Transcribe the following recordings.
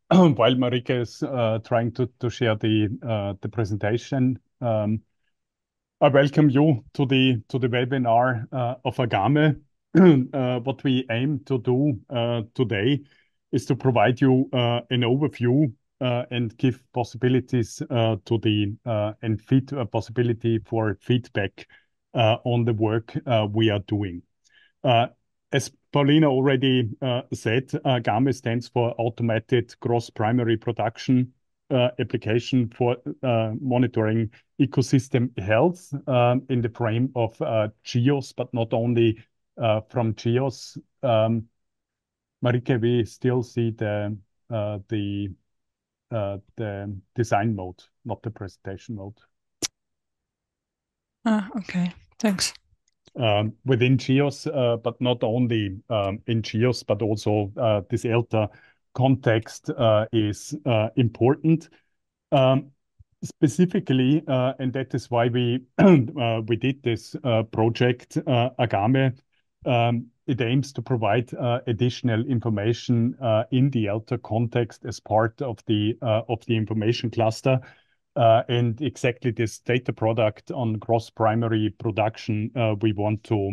while Marika is trying to share the presentation, I welcome you to the webinar of AGAME. What we aim to do today is to provide you an overview and give possibilities to the and possibility for feedback on the work we are doing. As Paulina already said, AGAME stands for Automated Gross Primary Production application for monitoring ecosystem health in the frame of GEOSS, but not only from GEOSS. Marike, we still see the design mode, not the presentation mode. Okay, thanks. Within GEOSS, but not only in GEOSS, but also this eLTER context is important. Specifically, and that is why we we did this project, AGAME. It aims to provide additional information in the eLTER context as part of the information cluster. And exactly this data product on gross primary production we want to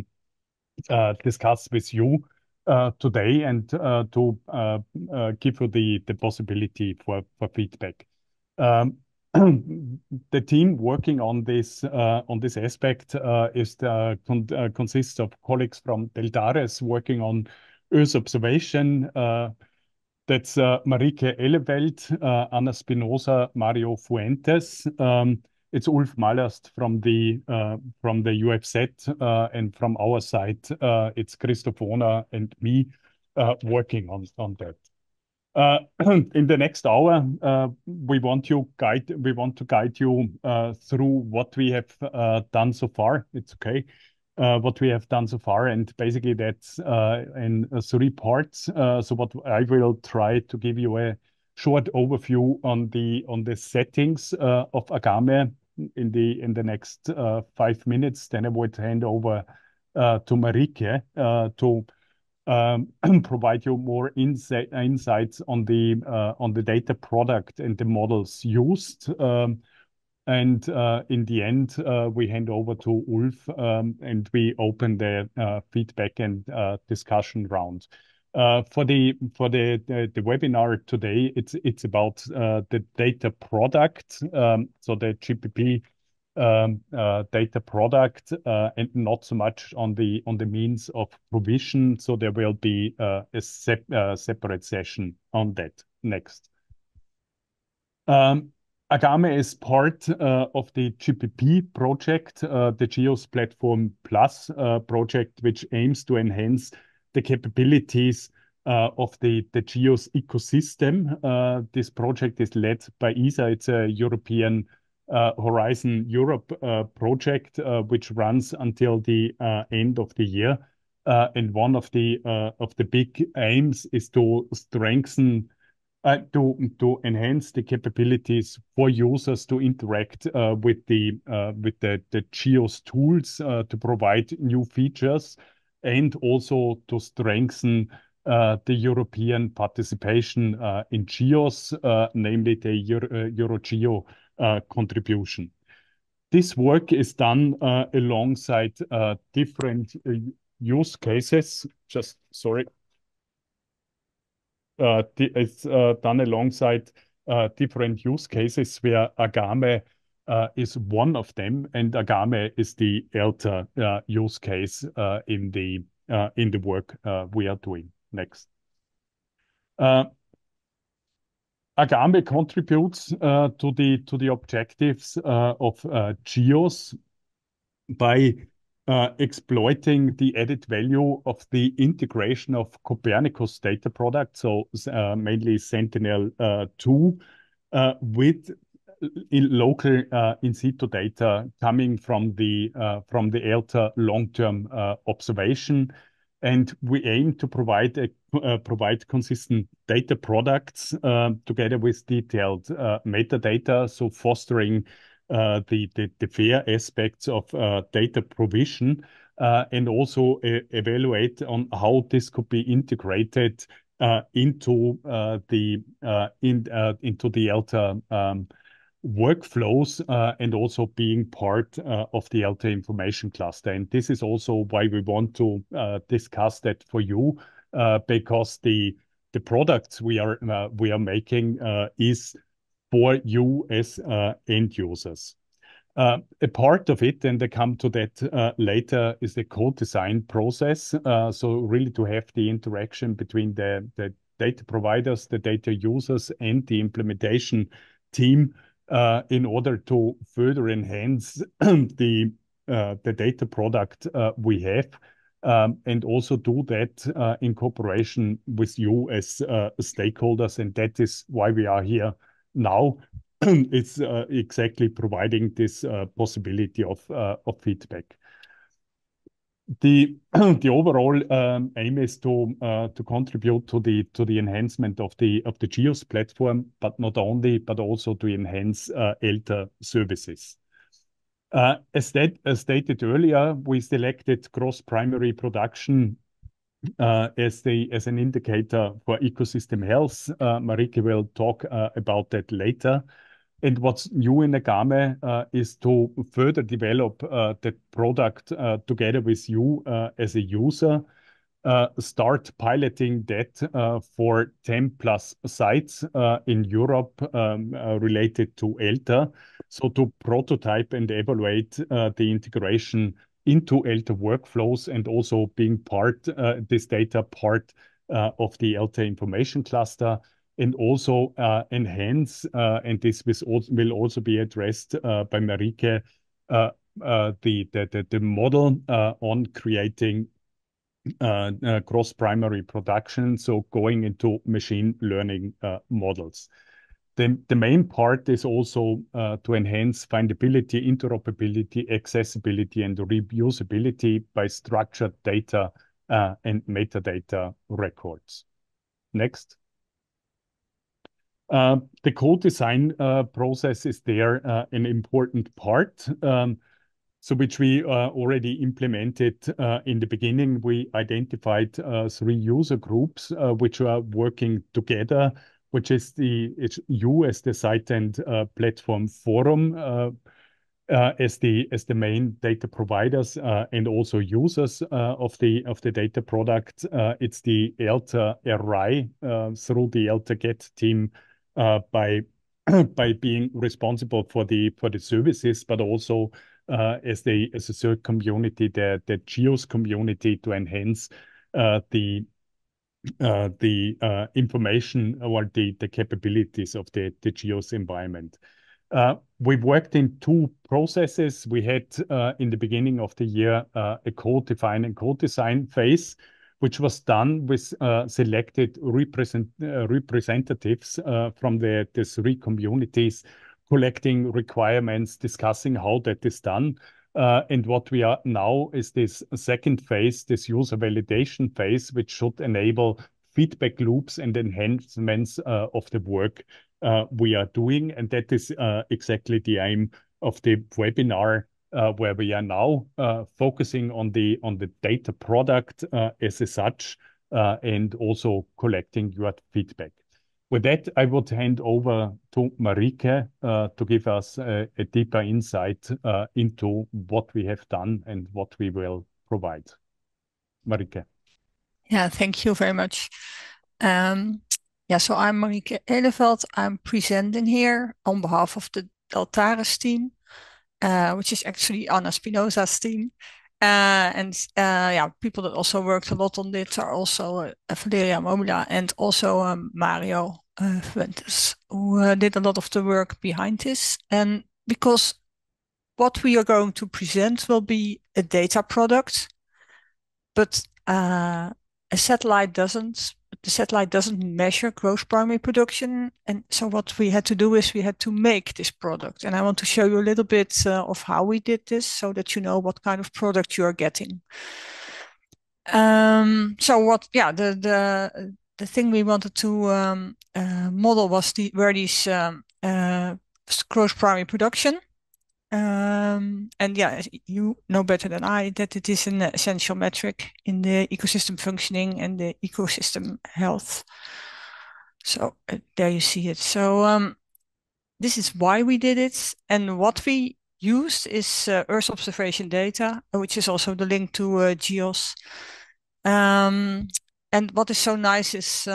discuss with you today and to give you the possibility for feedback. The team working on this aspect consists of colleagues from Deltares working on Earth observation. That's Marike Eleveld, Anna Spinoza, Mario Fuentes. It's Ulf Mallast from the UFZ, and from our side, it's Christofona and me working on that. In the next hour, we want to guide you through what we have done so far. It's okay. What we have done so far, and basically that's in three parts. So what I will try to give you a short overview on the settings of AGAME in the next 5 minutes. Then I would hand over to Marike to provide you more insights on the data product and the models used. And in the end, we hand over to Ulf, and we open the feedback and discussion round. For the webinar today, it's about the data product, so the GPP data product, and not so much on the means of provision. So there will be a separate session on that next. AGAME is part of the GPP project, the GEOSS Platform Plus project, which aims to enhance the capabilities of the GEOSS ecosystem. This project is led by ESA. It's a European Horizon Europe project, which runs until the end of the year. And one of the big aims is to strengthen to enhance the capabilities for users to interact with the GEOSS tools to provide new features, and also to strengthen the European participation in GEOSS, namely the EuroGeo contribution. This work is done alongside different use cases. Just sorry. It's done alongside different use cases where AGAME is one of them, and AGAME is the eLTER use case in the work we are doing. Next. AGAME contributes to the objectives of GEOSS by exploiting the added value of the integration of Copernicus data products, so mainly Sentinel-2, with local in situ data coming from the eLTER long-term observation. And we aim to provide consistent data products together with detailed metadata, so fostering the fair aspects of data provision, and also evaluate on how this could be integrated into into the eLTER workflows and also being part of the eLTER information cluster. And this is also why we want to discuss that for you, because the products we are making is for you as end users. A part of it, and I come to that later, is the code design process. So really to have the interaction between the data providers, the data users, and the implementation team in order to further enhance the data product we have. And also do that in cooperation with you as stakeholders. And that is why we are here now. It's exactly providing this possibility of feedback. The the overall aim is to contribute to the enhancement of the GEOSS platform, but not only, but also to enhance eLTER services. As stated earlier, we selected gross primary production as an indicator for ecosystem health. Marike will talk about that later. And what's new in AGAME is to further develop that product together with you as a user. Start piloting that for 10 plus sites in Europe related to eLTER. So to prototype and evaluate the integration into eLTER workflows and also being this data part of the eLTER information cluster, and also enhance, and this will also be addressed by Marike, the model on creating cross primary production, so going into machine learning models. The main part is also to enhance findability, interoperability, accessibility, and reusability by structured data and metadata records. Next. The code design process is there an important part. So which we already implemented in the beginning. We identified 3 user groups which are working together, which is it's you as the site and platform forum as the main data providers and also users of the data product. It's the eLTER RI through the eLTER Get team by being responsible for the services, but also as a third community, the GEOSS community, to enhance the information or the capabilities of the GEOSS environment. We've worked in 2 processes. We had in the beginning of the year a code define and code design phase, which was done with selected representatives from the 3 communities, collecting requirements, discussing how that is done. And what we are now is this second phase, this user validation phase, which should enable feedback loops and enhancements of the work we are doing. And that is exactly the aim of the webinar, where we are now focusing on the data product as such, and also collecting your feedback. With that, I would hand over to Marike to give us a deeper insight into what we have done and what we will provide. Marike. Yeah, thank you very much. So I'm Marike Eleveld. I'm presenting here on behalf of the Deltares team, which is actually Anna Spinoza's team. People that also worked a lot on this are also Valeria Momola and also Mario Fuentes, who did a lot of the work behind this. And because what we are going to present will be a data product, but the satellite doesn't measure gross primary production. And so what we had to do is we had to make this product. And I want to show you a little bit of how we did this so that you know what kind of product you are getting. The thing we wanted to model was were these gross primary production. And yeah, you know better than I that it is an essential metric in the ecosystem functioning and the ecosystem health. So there you see it. So this is why we did it. And what we used is Earth observation data, which is also the link to GEOSS. And what is so nice is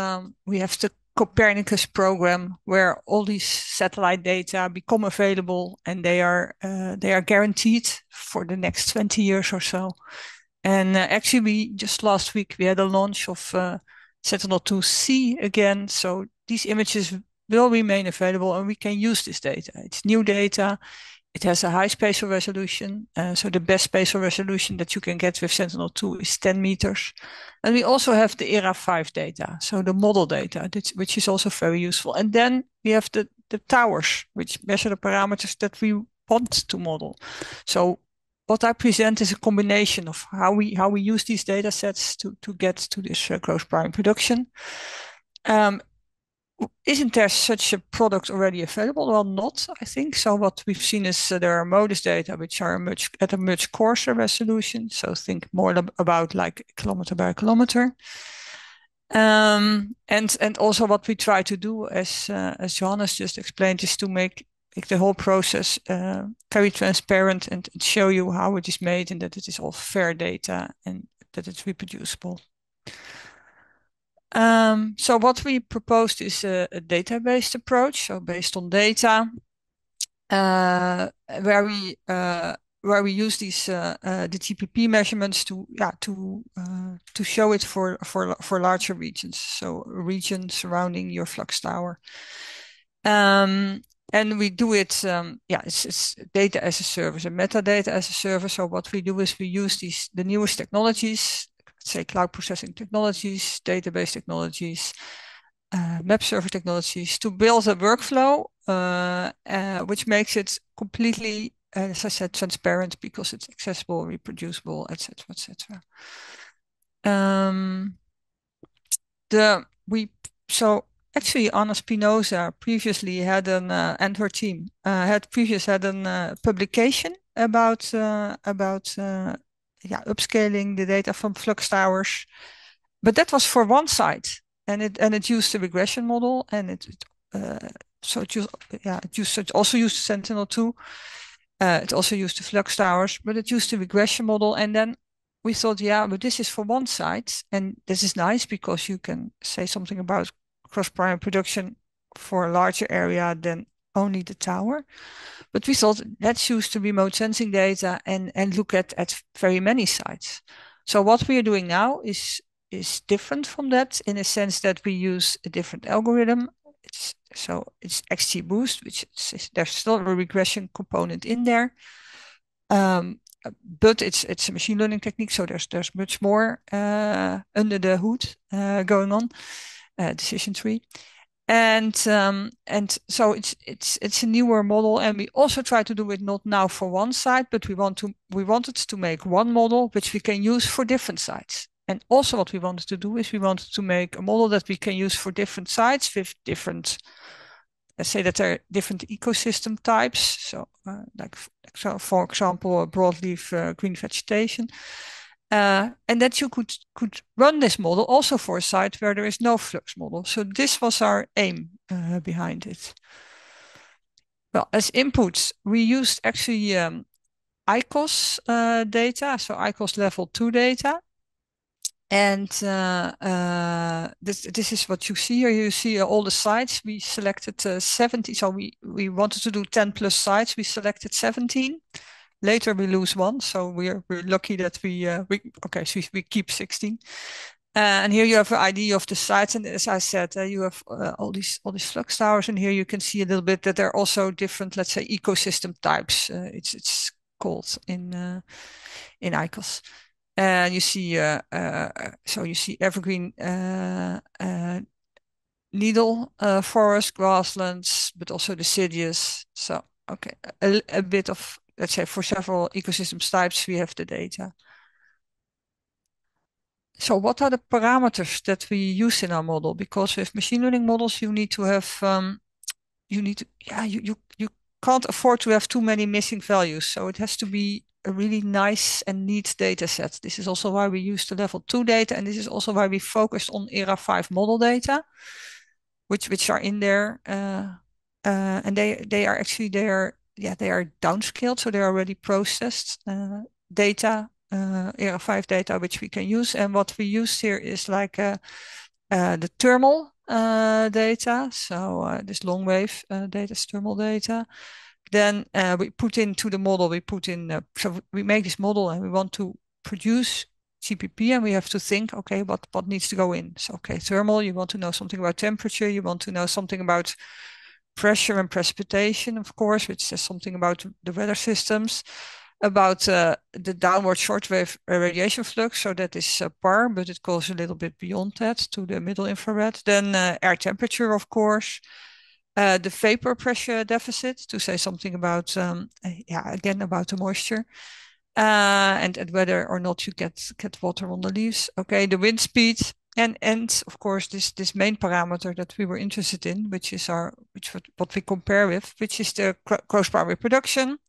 we have the Copernicus program where all these satellite data become available, and they are guaranteed for the next 20 years or so. And actually, we just last week we had a launch of Sentinel-2C again. So these images will remain available, and we can use this data. It's new data. It has a high spatial resolution. So the best spatial resolution that you can get with Sentinel-2 is 10 meters. And we also have the ERA5 data, so the model data, which is also very useful. And then we have the towers, which measure the parameters that we want to model. So what I present is a combination of how we use these data sets to get to this gross primary production. Isn't there such a product already available? Well, not, I think. So what we've seen is there are MODIS data which are at a much coarser resolution. So think more about like kilometer by kilometer. And also what we try to do, as Johannes just explained, is to make the whole process very transparent and show you how it is made and that it is all fair data and that it's reproducible. So what we proposed is a data-based approach, so based on data, where we use these the TPP measurements to show it for larger regions, so a region surrounding your flux tower. And we do it, it's data as a service and metadata as a service. So what we do is we use the newest technologies, say cloud processing technologies, database technologies, map server technologies to build a workflow which makes it completely, as I said, transparent because it's accessible, reproducible, etc., etc. So actually, Anna Spinoza previously had and her team had previously had a publication about upscaling the data from flux towers, but that was for one site, and it used a regression model, and it also used Sentinel-2. It also used the flux towers, but it used the regression model, and then we thought, yeah, but this is for one site, and this is nice because you can say something about cross-primary production for a larger area than only the tower. But we thought, let's use the remote sensing data and look at very many sites. So what we are doing now is different from that in a sense that we use a different algorithm. It's XGBoost, which there's still a regression component in there. But it's a machine learning technique, so there's much more under the hood going on, decision tree, and so it's a newer model, and we also try to do it not now for one site, but we wanted to make one model which we can use for different sites. And also what we wanted to do is we wanted to make a model that we can use for different sites with different, let's say that there are different ecosystem types. So so for example, a broadleaf green vegetation. And that you could run this model also for a site where there is no flux model. So this was our aim behind it. Well, as inputs, we used actually ICOS data, so ICOS level 2 data. And this is what you see here. You see all the sites. We selected 70. So we wanted to do 10 plus sites. We selected 17. Later we lose one, so we're lucky that we keep 16. And here you have an idea of the sites, and as I said, you have all these flux towers, and here you can see a little bit that there are also different, let's say, ecosystem types. It's called in ICOS. And you see, so you see evergreen needle forest, grasslands, but also deciduous. So okay, a bit of, let's say, for several ecosystem types, we have the data. So what are the parameters that we use in our model? Because with machine learning models, you need to have, you can't afford to have too many missing values. So it has to be a really nice and neat data set. This is also why we use the level 2 data, and this is also why we focused on ERA 5 model data, which are in there. And they are actually they are downscaled, so they are already processed data, ERA 5 data, which we can use. And what we use here is like the thermal data. So this long wave data is thermal data. Then we put into the model, so we make this model and we want to produce GPP, and we have to think, okay, what needs to go in? So, okay, thermal, you want to know something about temperature, you want to know something about pressure and precipitation, of course, which says something about the weather systems, about the downward shortwave radiation flux. So that is PAR, but it goes a little bit beyond that to the middle infrared. Then air temperature, of course. The vapor pressure deficit, to say something about, again, about the moisture. And whether or not you get water on the leaves. Okay, the wind speed, and of course this main parameter that we were interested in, what we compare with, which is the gross primary production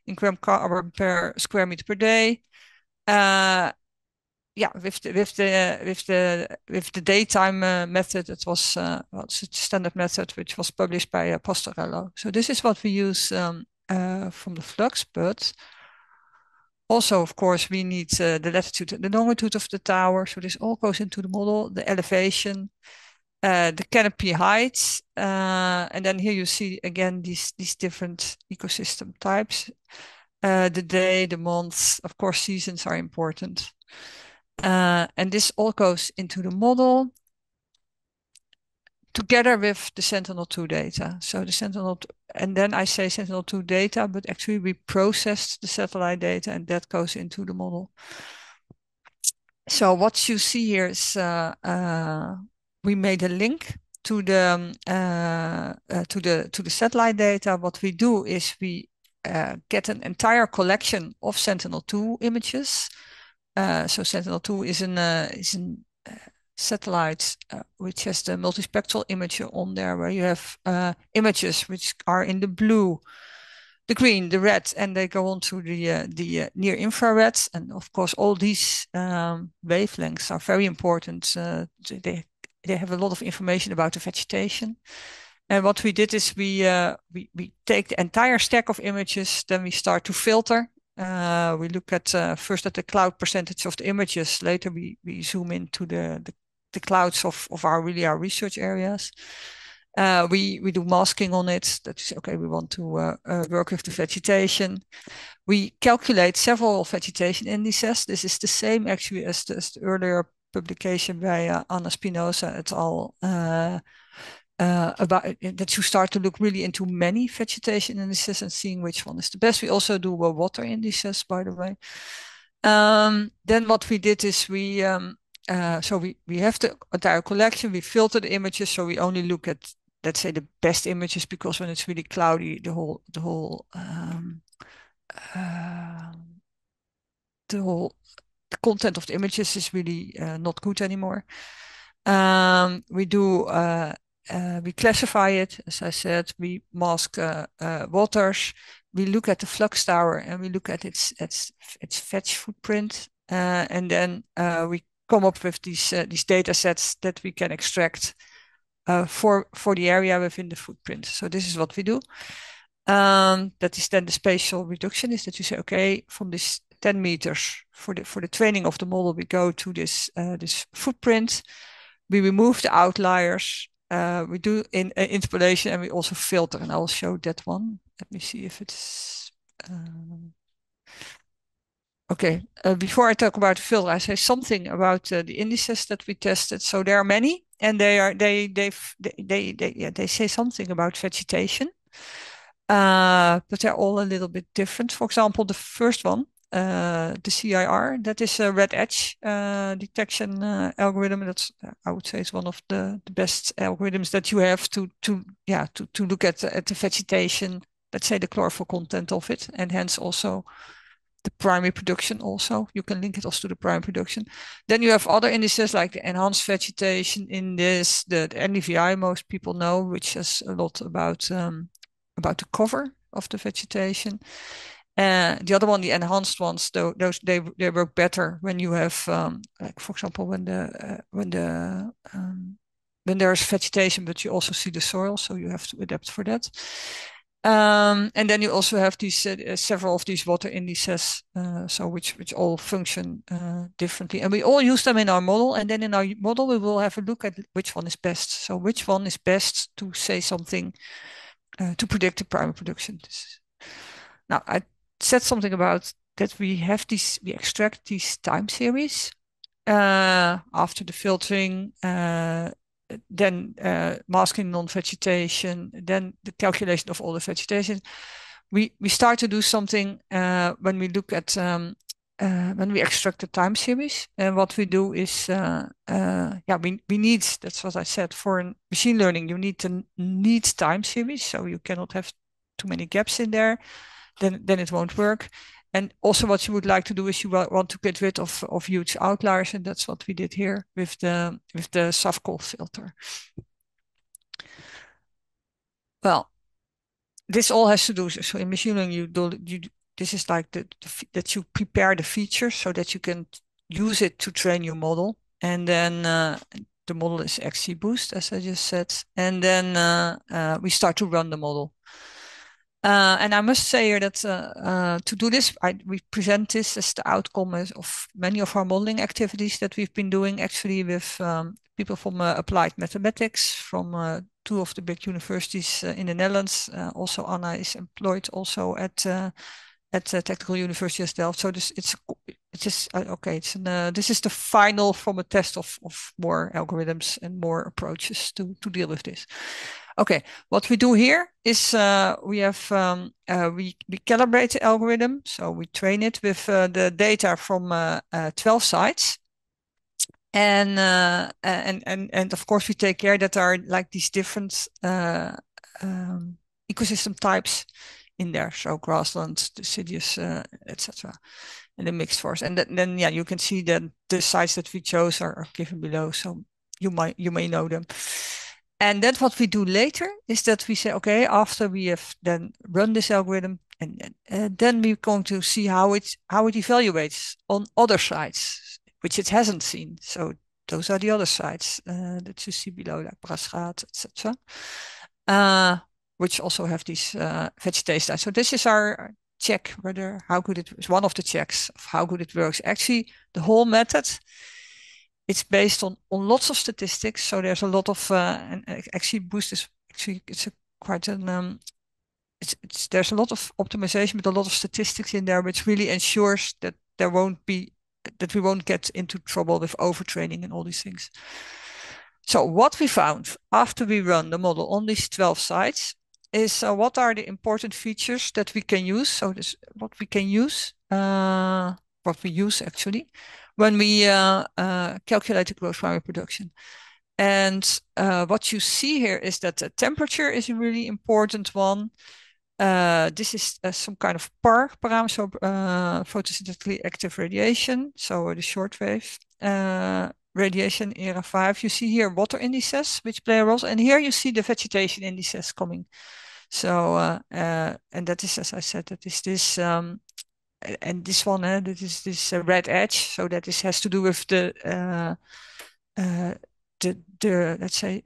in gram carbon per square meter per day. With the daytime method, it was a standard method which was published by Pastorello. So this is what we use from the flux, but also, of course, we need the latitude and the longitude of the tower. So this all goes into the model, the elevation, the canopy heights. And then here you see again these different ecosystem types. The day, the months, of course, seasons are important. And this all goes into the model together with the Sentinel-2 data. So the Sentinel, and then I say Sentinel-2 data, but actually we processed the satellite data and that goes into the model. So what you see here is we made a link to the satellite data. What we do is we get an entire collection of Sentinel-2 images. So Sentinel-2 is an satellite which has the multispectral imager on there, where you have images which are in the blue, the green, the red, and they go on to the near infrared. And of course, all these wavelengths are very important. They have a lot of information about the vegetation. And what we did is we take the entire stack of images, then we start to filter. We look at first at the cloud percentage of the images. Later, we zoom into the clouds of our research areas. We do masking on it. That is okay. We want to work with the vegetation. We calculate several vegetation indices. This is the same actually as the earlier publication by Anna Spinoza et al. About that you start to look really into many vegetation indices and seeing which one is the best. We also do water indices, by the way. Then what we did is we have the entire collection. We filter the images, so we only look at, let's say, the best images, because when it's really cloudy, the whole content of the images is really not good anymore. We classify it, as I said. We mask waters. We look at the flux tower and we look at its fetch footprint, and then we come up with these data sets that we can extract for the area within the footprint. So this is what we do. That is then the spatial reduction, is that you say, okay, from this 10 meters for the training of the model, we go to this footprint. We remove the outliers. We do interpolation, and we also filter, and I will show that one. Let me see if it's okay. Before I talk about the filter, I say something about the indices that we tested. So there are many, and they say something about vegetation, but they're all a little bit different. For example, the first one, the CIR, that is a red edge detection algorithm. That's, I would say, it's one of the best algorithms that you have to look at the vegetation, let's say the chlorophyll content of it, and hence also the primary production. Also, you can link it also to the primary production. Then you have other indices like the enhanced vegetation index, the NDVI most people know, which is a lot about the cover of the vegetation. The other one, the enhanced ones, those they work better when you have, like for example, when there's vegetation, but you also see the soil, so you have to adapt for that. And then you also have these several of these water indices, so which all function differently, and we all use them in our model. And then in our model, we will have a look at which one is best. So which one is best to say something to predict the primary production. Now I said something about that we extract these time series after the filtering. Then masking non-vegetation, then the calculation of all the vegetation. We start to do something when we look at when we extract the time series. And what we do is, we need, that's what I said, for machine learning, you need time series, so you cannot have too many gaps in there. Then it won't work. And also what you would like to do is you want to get rid of huge outliers, and that's what we did here with the Safcol filter. Well, this all has to do, so in machine learning this is like that you prepare the features so that you can use it to train your model. And then the model is XGBoost, as I just said. And then we start to run the model. And I must say here that to do this, we present this as the outcome of many of our modeling activities that we've been doing actually with people from applied mathematics from 2 of the big universities in the Netherlands. Also, Anna is employed also at Technical University of Delft. So this this is the final from a test of more algorithms and more approaches to deal with this. Okay, what we do here is we calibrate the algorithm, so we train it with the data from 12 sites, and of course we take care that there are like these different ecosystem types in there, so grassland, deciduous, etc., and the mixed forest. And then you can see that the sites that we chose are given below, so you may know them. And then what we do later is that we say, okay, after we have then run this algorithm, and then we're going to see how it evaluates on other sites, which it hasn't seen. So those are the other sites that you see below, like Brasstraat, etc., which also have these vegetation. So this is our check whether how good it is. One of the checks of how good it works. Actually, the whole method, it's based on lots of statistics. So there's a lot of and actually Boost is actually there's a lot of optimization with a lot of statistics in there, which really ensures that we won't get into trouble with overtraining and all these things. So what we found after we run the model on these 12 sites is what are the important features that we can use. So this what we use actually when we calculate the gross primary production. And what you see here is that the temperature is a really important one. This is some kind of PAR parameter, so photosynthetically active radiation, so the shortwave radiation ERA5. You see here water indices, which play a role, and here you see the vegetation indices coming. So, and that is, as I said, that is this, and this one, that is this red edge. So that this has to do with the let's say,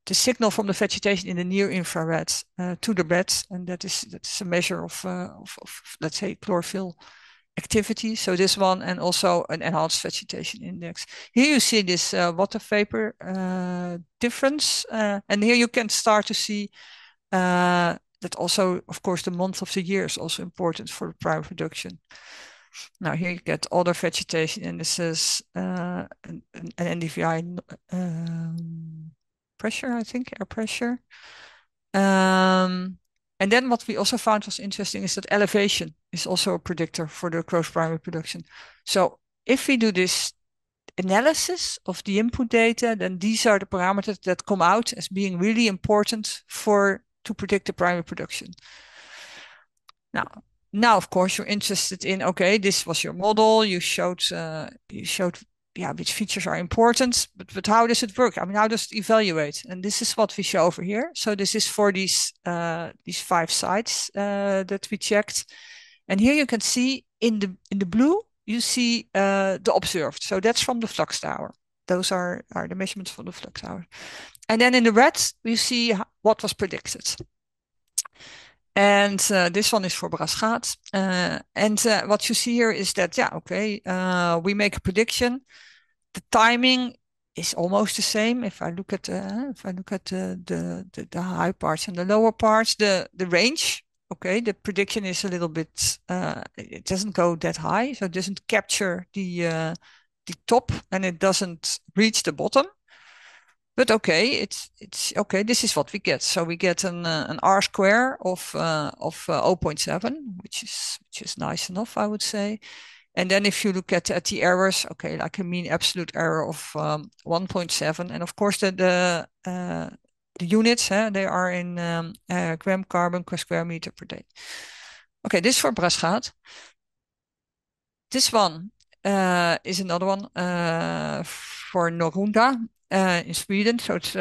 the signal from the vegetation in the near infrared to the red, and that's a measure of let's say chlorophyll activity. So this one, and also an enhanced vegetation index. Here you see this water vapor difference, and here you can start to see that also, of course, the month of the year is also important for the primary production. Now here you get other vegetation indices, an NDVI pressure, I think, air pressure. And then what we also found was interesting is that elevation is also a predictor for the gross primary production. So if we do this analysis of the input data, then these are the parameters that come out as being really important to predict the primary production. Now, of course, you're interested in, okay, this was your model. You showed which features are important, but how does it work? I mean, how does it evaluate? And this is what we show over here. So this is for these 5 sites that we checked. And here you can see in the blue, you see the observed. So that's from the flux tower. Those are the measurements from the flux tower. And then in the red, we see what was predicted. And this one is for Braschaat. And what you see here is that, we make a prediction. The timing is almost the same. If I look at the high parts and the lower parts, the range, okay, the prediction is a little bit, it doesn't go that high, so it doesn't capture the top, and it doesn't reach the bottom. But okay, it's okay. This is what we get. So we get an R square of 0.7, which is nice enough, I would say. And then if you look at the errors, okay, like a mean absolute error of 1.7, and of course the units, they are in gram carbon per square meter per day. Okay, this for Braschaat. This one is another one for Norrunda in Sweden. So it's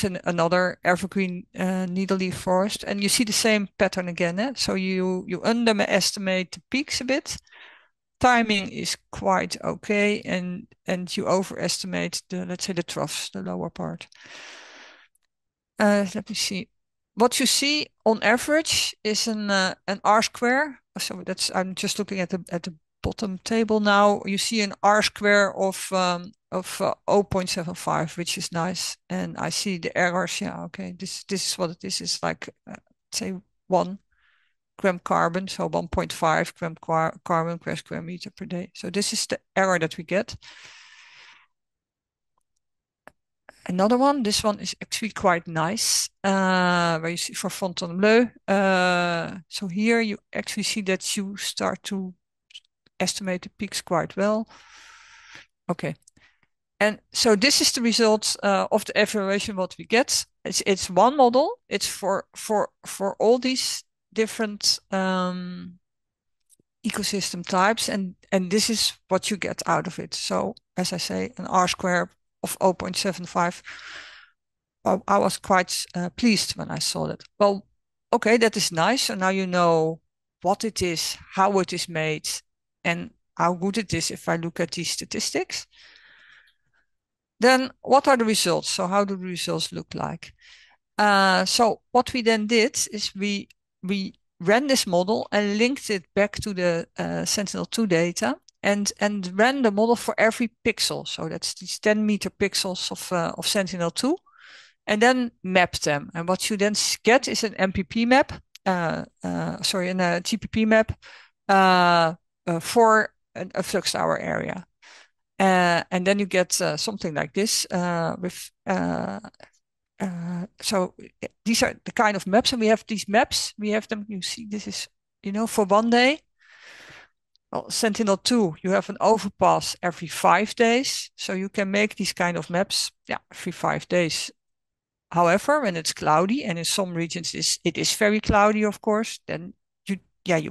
another evergreen needle leaf forest, and you see the same pattern again. So you underestimate the peaks a bit. Timing is quite okay, and you overestimate let's say the troughs, the lower part. Let me see. What you see on average is an R square. So I'm just looking at the bottom table now. You see an R square of 0.75, which is nice. And I see the errors. Yeah, okay. This is what it is. It's like say 1 gram carbon, so 1.5 gram carbon per square meter per day. So this is the error that we get. Another one, this one is actually quite nice, where you see for Fontainebleau. So here you actually see that you start to estimate the peaks quite well. Okay. And so this is the result of the evaluation what we get. It's one model. It's for all these different ecosystem types, and this is what you get out of it. So as I say, an R square of 0.75. I was quite pleased when I saw that. Well, okay, that is nice. So now you know what it is, how it is made, and how good it is if I look at these statistics. Then what are the results? So how do the results look like? So what we then did is we ran this model and linked it back to the Sentinel-2 data and ran the model for every pixel. So that's these 10 meter pixels of Sentinel-2, and then mapped them. And what you then get is an MPP map, a GPP map for a flux tower area. And then you get something like this with so these are the kind of maps, and we have these maps. We have them. You see, this is for one day. Well, Sentinel-2, you have an overpass every 5 days, so you can make these kind of maps, every 5 days. However, when it's cloudy, and in some regions it is very cloudy, of course, then you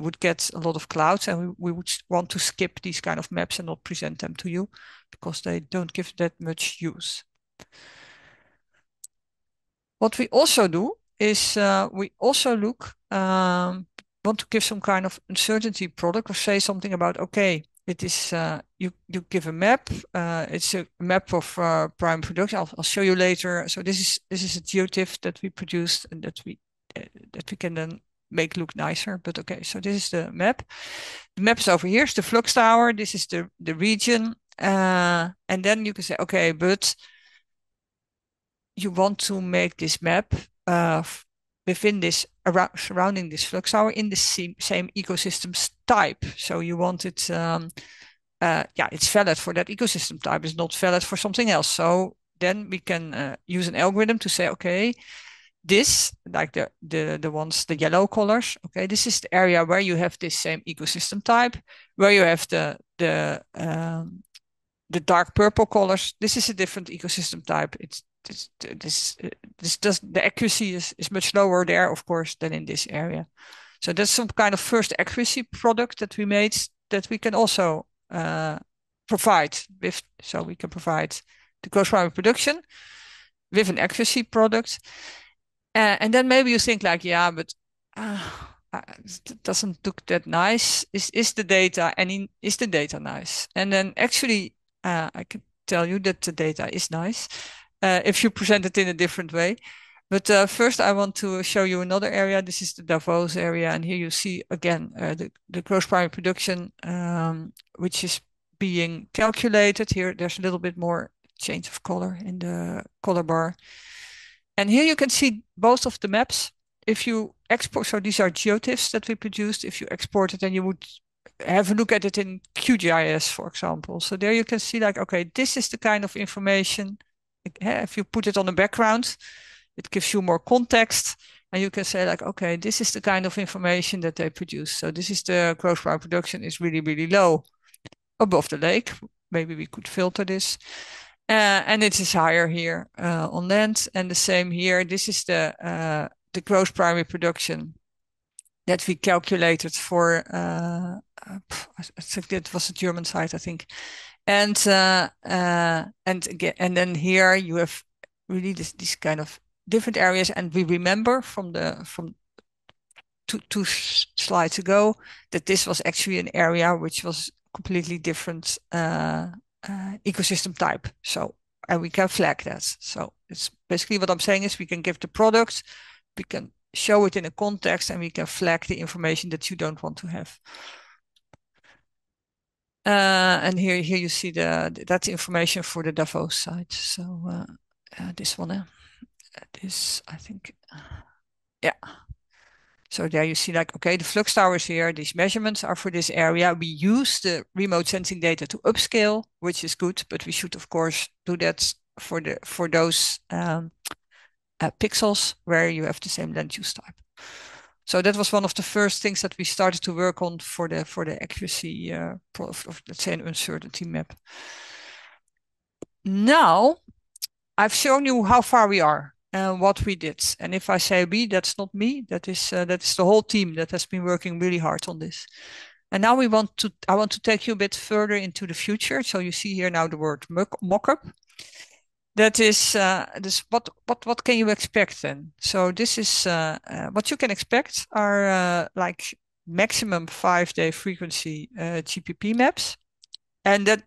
would get a lot of clouds, and we would want to skip these kind of maps and not present them to you because they don't give that much use. What we also do is we also want to give some kind of uncertainty product, or say something about, okay, it is you give a map. It's a map of prime production. I'll show you later. So this is a geotiff that we produced and that we can then make look nicer. But okay, so this is the map. The map is over here. It's the flux tower. This is the region, and then you can say, okay, but you want to make this map within this surrounding this flux tower in the same ecosystems type. So you want it, it's valid for that ecosystem type. It's not valid for something else. So then we can use an algorithm to say, okay, this, like the yellow colors, okay, this is the area where you have this same ecosystem type. Where you have the dark purple colors, this is a different ecosystem type. The accuracy is much lower there, of course, than in this area. So that's some kind of first accuracy product that we made that we can also provide with, so we can provide the gross primary production with an accuracy product. And then maybe you think like, yeah, but it doesn't look that nice. Is the data is the data nice? And then actually, I can tell you that the data is nice if you present it in a different way. But first, I want to show you another area. This is the Davos area, and here you see again the gross primary production, which is being calculated. Here, there's a little bit more change of color in the color bar. And here you can see both of the maps. If you export, so these are geotiffs that we produced. If you export it, then you would have a look at it in QGIS, for example. So there you can see like, okay, this is the kind of information. If you put it on a background, it gives you more context. And you can say like, okay, this is the kind of information that they produce. So this is the gross primary production is really, really low above the lake. Maybe we could filter this. And it is higher here on land, and the same here. This is the gross primary production that we calculated for. I think that was a German site, I think, and again, and then here you have really these kind of different areas, and we remember from two slides ago that this was actually an area which was completely different ecosystem type. So, and we can flag that. So it's basically what I'm saying is we can give the product, we can show it in a context, and we can flag the information that you don't want to have. And here you see that's information for the Davos site. So this one, this I think, yeah. So there you see like, okay, the flux towers here, these measurements are for this area. We use the remote sensing data to upscale, which is good, but we should of course do that for those pixels where you have the same land use type. So that was one of the first things that we started to work on for the accuracy of, let's say, an uncertainty map. Now I've shown you how far we are and what we did. And if I say we, that's not me. That is the whole team that has been working really hard on this. And now I want to take you a bit further into the future. So you see here now the word mockup. That is this. What can you expect then? So this is what you can expect are like maximum 5-day frequency GPP maps. And that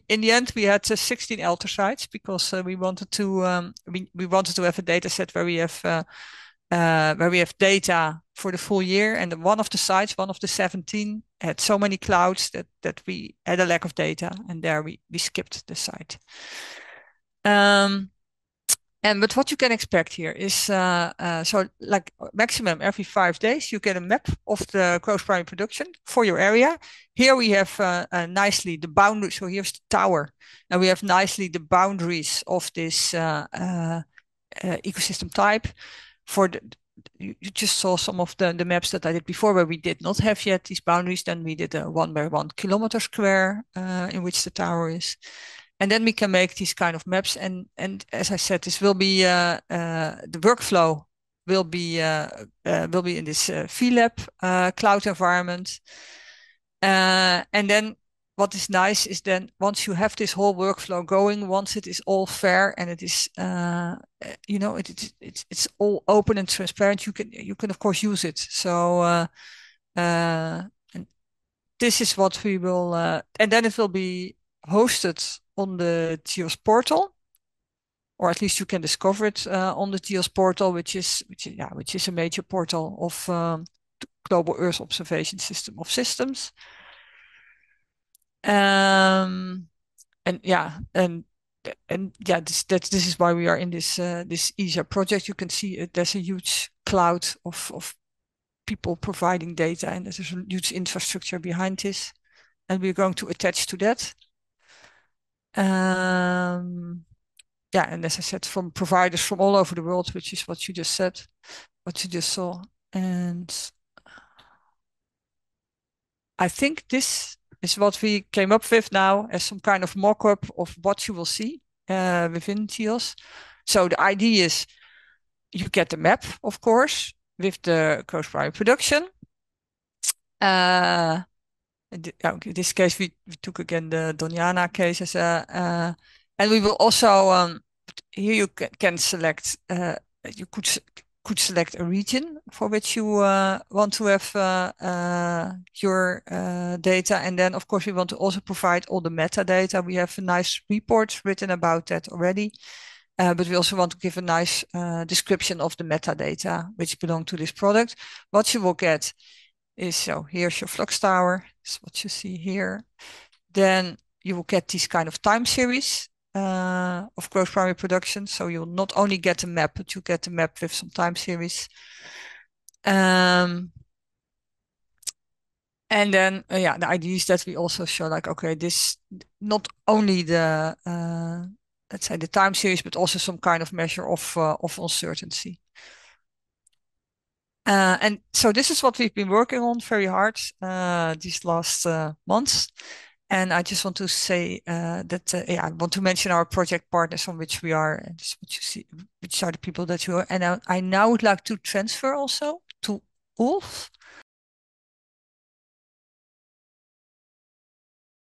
in the end we had 16 ELTER sites because we wanted to we wanted to have a data set where we have data for the full year. And one of the sites, one of the 17, had so many clouds that we had a lack of data, and there we skipped the site. But what you can expect here is so like maximum every 5 days you get a map of the gross primary production for your area. Here we have nicely the boundaries. So here's the tower, and we have nicely the boundaries of this ecosystem type. You just saw some of the maps that I did before where we did not have yet these boundaries. Then we did a 1 by 1 kilometer square in which the tower is. And then we can make these kind of maps. And as I said, this will be the workflow will be in this VLab cloud environment. And then what is nice is then once you have this whole workflow going, once it is all fair and it is it's all open and transparent, you can of course use it. So and this is what we will, and then it will be hosted on the GEOSS portal, or at least you can discover it on the GEOSS portal, which is a major portal of global Earth observation system of systems. This is why we are in this ESA project. You can see there's a huge cloud of people providing data, and there's a huge infrastructure behind this, and we're going to attach to that. And as I said, from providers from all over the world, which is what you just said, what you just saw. And I think this is what we came up with now as some kind of mock-up of what you will see within GEOSS. So the idea is you get the map, of course, with the gross primary production. In this case, we took again the Doniana cases, and we will also here you can select. You could select a region for which you want to have your data, and then of course we want to also provide all the metadata. We have a nice report written about that already. But we also want to give a nice description of the metadata which belong to this product. What you will get is, so here's your flux tower, is what you see here. Then you will get these kind of time series of gross primary production. So you'll not only get a map, but you get a map with some time series. And then, yeah, the idea is that we also show like, okay, this not only the let's say the time series, but also some kind of measure of uncertainty. And so this is what we've been working on very hard these last months. And I just want to say that yeah, I want to mention our project partners on which we are, and this is what you see, which are the people that you are. And I now would like to transfer also to Ulf.